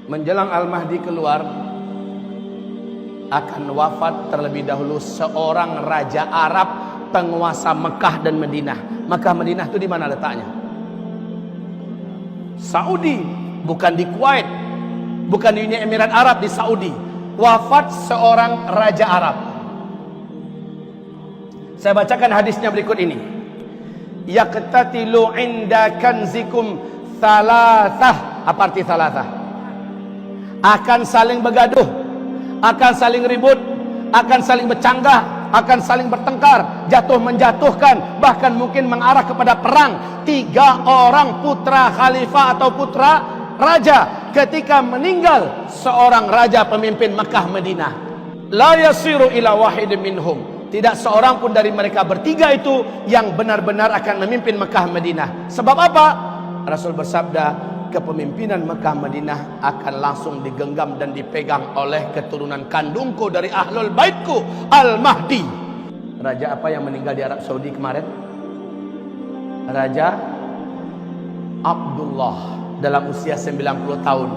menjelang Al-Mahdi keluar, akan wafat terlebih dahulu seorang raja Arab penguasa Mekah dan Madinah. Mekah Madinah itu di mana letaknya? Saudi, bukan di Kuwait, bukan di Uni Emirat Arab, di Saudi. Wafat seorang raja Arab. Saya bacakan hadisnya berikut ini. Yaqtatilu inda kanzikum thalathah. Apa arti thalathah? Akan saling bergaduh, akan saling ribut, akan saling bercanggah, akan saling bertengkar, jatuh menjatuhkan, bahkan mungkin mengarah kepada perang. 3 orang putra khalifah atau putra raja ketika meninggal seorang raja pemimpin Mekah Madinah, la yasiru ila wahid minhum, tidak seorang pun dari mereka bertiga itu yang benar-benar akan memimpin Mekah Madinah. Sebab apa? Rasul bersabda, kepemimpinan Mekah Madinah akan langsung digenggam dan dipegang oleh keturunan kandungku dari ahlul baitku, Al-Mahdi. Raja apa yang meninggal di Arab Saudi kemarin? Raja Abdullah, dalam usia 90 tahun,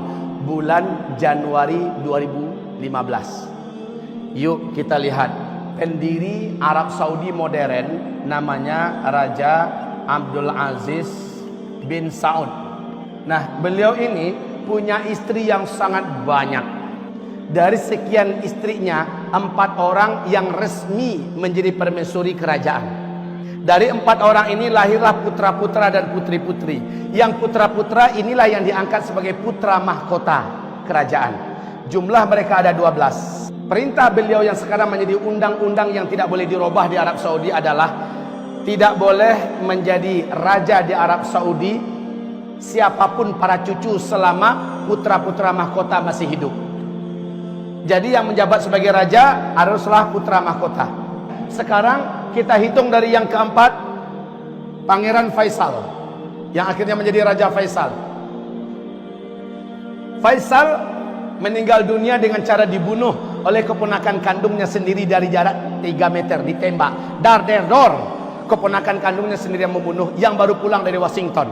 bulan Januari 2015. Yuk kita lihat pendiri Arab Saudi modern, namanya Raja Abdul Aziz bin Saud. Nah, beliau ini punya istri yang sangat banyak. Dari sekian istrinya, 4 orang yang resmi menjadi permaisuri kerajaan. Dari 4 orang ini lahirlah putra-putra dan putri-putri. Yang putra-putra inilah yang diangkat sebagai putra mahkota kerajaan. Jumlah mereka ada 12. Perintah beliau yang sekarang menjadi undang-undang yang tidak boleh dirubah di Arab Saudi adalah tidak boleh menjadi raja di Arab Saudi siapapun para cucu selama putra-putra mahkota masih hidup. Jadi yang menjabat sebagai raja haruslah putra mahkota. Sekarang kita hitung dari yang keempat, Pangeran Faisal, yang akhirnya menjadi Raja Faisal. Faisal meninggal dunia dengan cara dibunuh oleh keponakan kandungnya sendiri dari jarak 3 meter, ditembak. Dar der dor. Keponakan kandungnya sendiri yang membunuh, yang baru pulang dari Washington.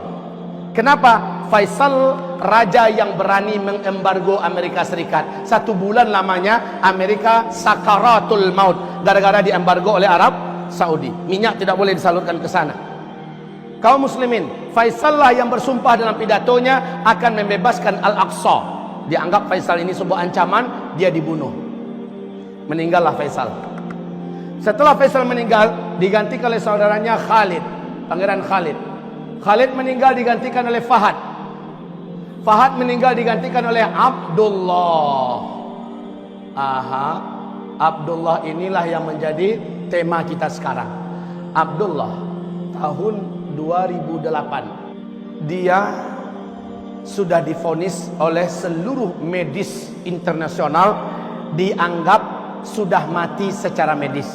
Kenapa? Faisal raja yang berani mengembargo Amerika Serikat. 1 bulan lamanya Amerika sakaratul maut gara-gara diembargo oleh Arab Saudi. Minyak tidak boleh disalurkan ke sana. Kaum muslimin, Faisal lah yang bersumpah dalam pidatonya akan membebaskan Al-Aqsa. Dianggap Faisal ini sebuah ancaman, dia dibunuh. Meninggallah Faisal. Setelah Faisal meninggal, digantikan oleh saudaranya Khalid, Pangeran Khalid. Khalid meninggal digantikan oleh Fahad. Fahad meninggal digantikan oleh Abdullah. Aha, Abdullah inilah yang menjadi tema kita sekarang. Abdullah tahun 2008 dia sudah divonis oleh seluruh medis internasional, dianggap sudah mati secara medis.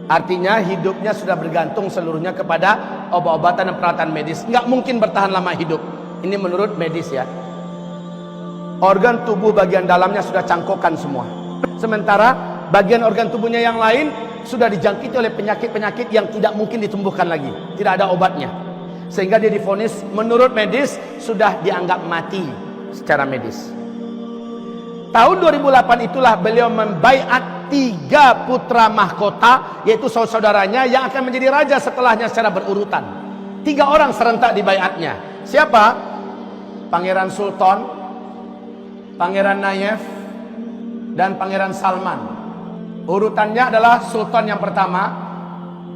Artinya hidupnya sudah bergantung seluruhnya kepada obat-obatan dan peralatan medis. Nggak mungkin bertahan lama hidup. Ini menurut medis ya. Organ tubuh bagian dalamnya sudah cangkokan semua. Sementara bagian organ tubuhnya yang lain sudah dijangkiti oleh penyakit-penyakit yang tidak mungkin ditumbuhkan lagi. Tidak ada obatnya. Sehingga dia divonis menurut medis sudah dianggap mati secara medis. Tahun 2008 itulah beliau membaiat 3 putra mahkota, yaitu saudara-saudaranya yang akan menjadi raja setelahnya secara berurutan. 3 orang serentak dibaiatnya. Siapa? Pangeran Sultan, Pangeran Nayef, dan Pangeran Salman. Urutannya adalah Sultan yang pertama.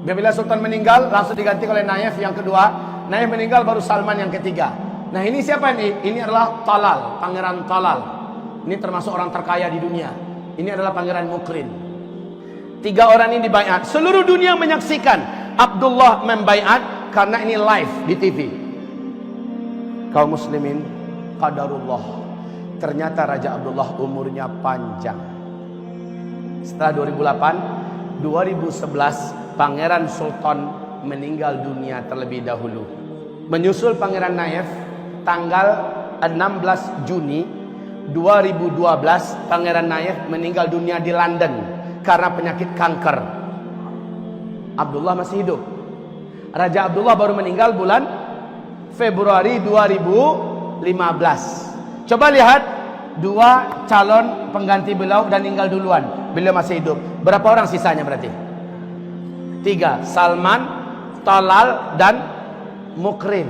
Bila Sultan meninggal, langsung diganti oleh Nayef yang kedua. Nayef meninggal, baru Salman yang ketiga. Nah ini siapa ini? Ini adalah Talal, Pangeran Talal. Ini termasuk orang terkaya di dunia. Ini adalah Pangeran Mukrin. 3 orang ini dibaiat. Seluruh dunia menyaksikan Abdullah membaiat karena ini live di TV. Kaum muslimin, qadarullah. Ternyata Raja Abdullah umurnya panjang. Setelah 2008, 2011 Pangeran Sultan meninggal dunia terlebih dahulu. Menyusul Pangeran Nayef tanggal 16 Juni 2012 Pangeran Nayef meninggal dunia di London karena penyakit kanker. Abdullah masih hidup. Raja Abdullah baru meninggal bulan Februari 2015. Coba lihat dua calon pengganti beliau dan meninggal duluan. Beliau masih hidup. Berapa orang sisanya berarti? 3. Salman, Talal, dan Mukrin.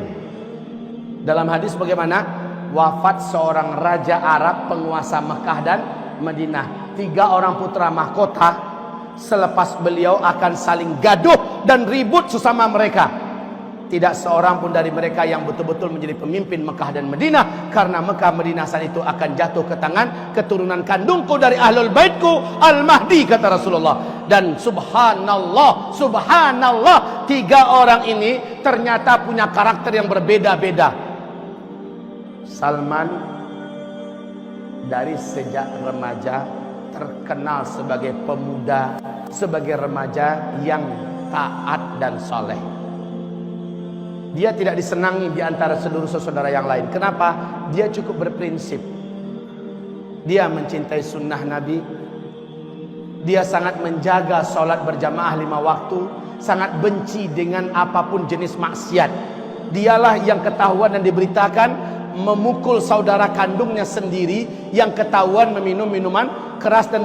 Dalam hadis bagaimana? Wafat seorang raja Arab penguasa Mekah dan Madinah. 3 orang putra mahkota selepas beliau akan saling gaduh dan ribut sesama mereka. Tidak seorang pun dari mereka yang betul-betul menjadi pemimpin Mekah dan Madinah, karena Mekah Madinah saat itu akan jatuh ke tangan keturunan kandungku dari ahlul baitku Al-Mahdi, kata Rasulullah. Dan subhanallah, subhanallah, 3 orang ini ternyata punya karakter yang berbeda-beda. Salman dari sejak remaja terkenal sebagai pemuda, sebagai remaja yang taat dan soleh. Dia tidak disenangi di antara seluruh saudara yang lain. Kenapa? Dia cukup berprinsip. Dia mencintai sunnah Nabi. Dia sangat menjaga sholat berjamaah 5 waktu. Sangat benci dengan apapun jenis maksiat. Dialah yang ketahuan dan diberitakan memukul saudara kandungnya sendiri yang ketahuan meminum minuman keras dan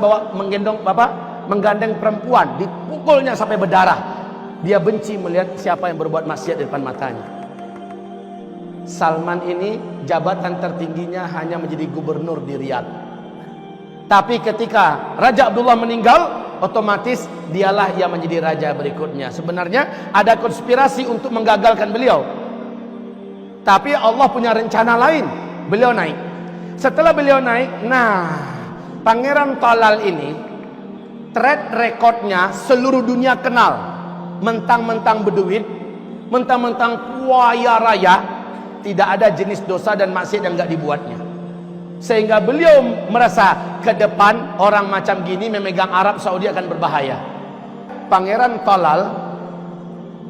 menggandeng perempuan, dipukulnya sampai berdarah. Dia benci melihat siapa yang berbuat maksiat di depan matanya. Salman ini jabatan tertingginya hanya menjadi gubernur di Riyadh. Tapi ketika Raja Abdullah meninggal, otomatis dialah yang menjadi raja berikutnya. Sebenarnya ada konspirasi untuk menggagalkan beliau. Tapi Allah punya rencana lain. Beliau naik. Setelah beliau naik, Pangeran Talal ini track recordnya seluruh dunia kenal. Mentang-mentang berduit, mentang-mentang kaya raya, tidak ada jenis dosa dan maksiat yang enggak dibuatnya. Sehingga beliau merasa ke depan orang macam gini memegang Arab Saudi akan berbahaya. Pangeran Talal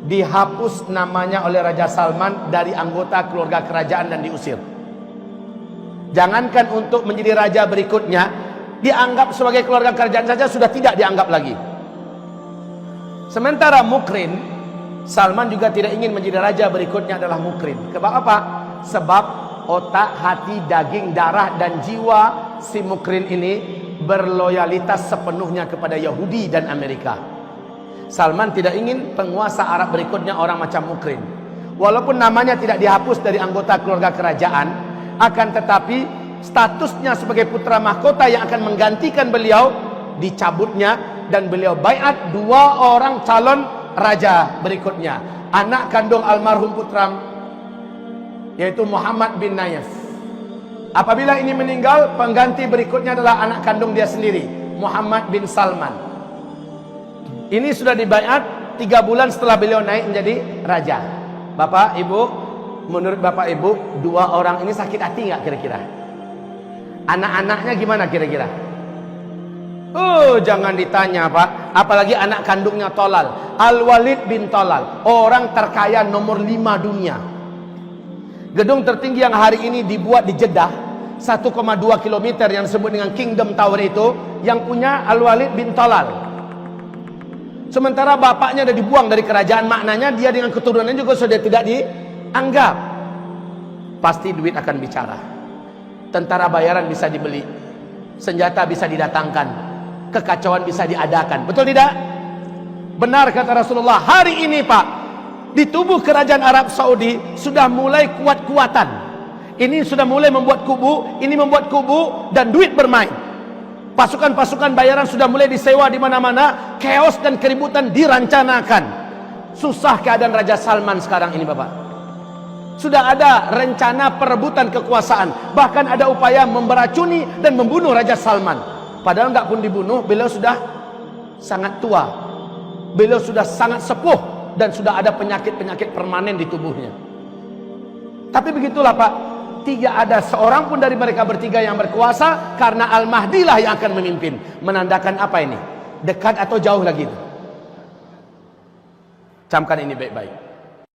dihapus namanya oleh Raja Salman dari anggota keluarga kerajaan dan diusir. Jangankan untuk menjadi raja berikutnya, dianggap sebagai keluarga kerajaan saja sudah tidak dianggap lagi. Sementara Mukrin, Salman juga tidak ingin menjadi raja berikutnya adalah Mukrin. Sebab apa? Sebab otak, hati, daging, darah, dan jiwa si Mukrin ini berloyalitas sepenuhnya kepada Yahudi dan Amerika. Salman tidak ingin penguasa Arab berikutnya orang macam Mukrin. Walaupun namanya tidak dihapus dari anggota keluarga kerajaan, akan tetapi statusnya sebagai putra mahkota yang akan menggantikan beliau dicabutnya. Dan beliau baiat 2 orang calon raja berikutnya, anak kandung almarhum putra, yaitu Muhammad bin Nayef. Apabila ini meninggal, pengganti berikutnya adalah anak kandung dia sendiri, Muhammad bin Salman. Ini sudah dibaiat 3 bulan setelah beliau naik menjadi raja. Bapak, Ibu, menurut Bapak Ibu, 2 orang ini sakit hati nggak kira-kira? Anak-anaknya gimana kira-kira? Jangan ditanya, Pak. Apalagi anak kandungnya Talal, Al-Walid bin Talal, orang terkaya nomor 5 dunia. Gedung tertinggi yang hari ini dibuat di Jeddah, 1,2 km yang disebut dengan Kingdom Tower itu, yang punya Al-Walid bin Talal. Sementara bapaknya sudah dibuang dari kerajaan, maknanya dia dengan keturunannya juga sudah tidak dianggap. Pasti duit akan bicara. Tentara bayaran bisa dibeli, senjata bisa didatangkan, kekacauan bisa diadakan. Betul tidak? Benar kata Rasulullah. Hari ini, Pak, di tubuh kerajaan Arab Saudi sudah mulai kuat-kuatan. Ini sudah mulai membuat kubu, ini membuat kubu, dan duit bermain. Pasukan-pasukan bayaran sudah mulai disewa di mana-mana. Chaos dan keributan dirancanakan. Susah keadaan Raja Salman sekarang ini, Bapak. Sudah ada rencana perebutan kekuasaan. Bahkan ada upaya memberacuni dan membunuh Raja Salman. Padahal nggak pun dibunuh, beliau sudah sangat tua. Beliau sudah sangat sepuh dan sudah ada penyakit-penyakit permanen di tubuhnya. Tapi begitulah, Pak. Tidak ada seorang pun dari mereka bertiga yang berkuasa, karena Al-Mahdi lah yang akan memimpin. Menandakan apa ini? Dekat atau jauh lagi? Camkan ini baik-baik.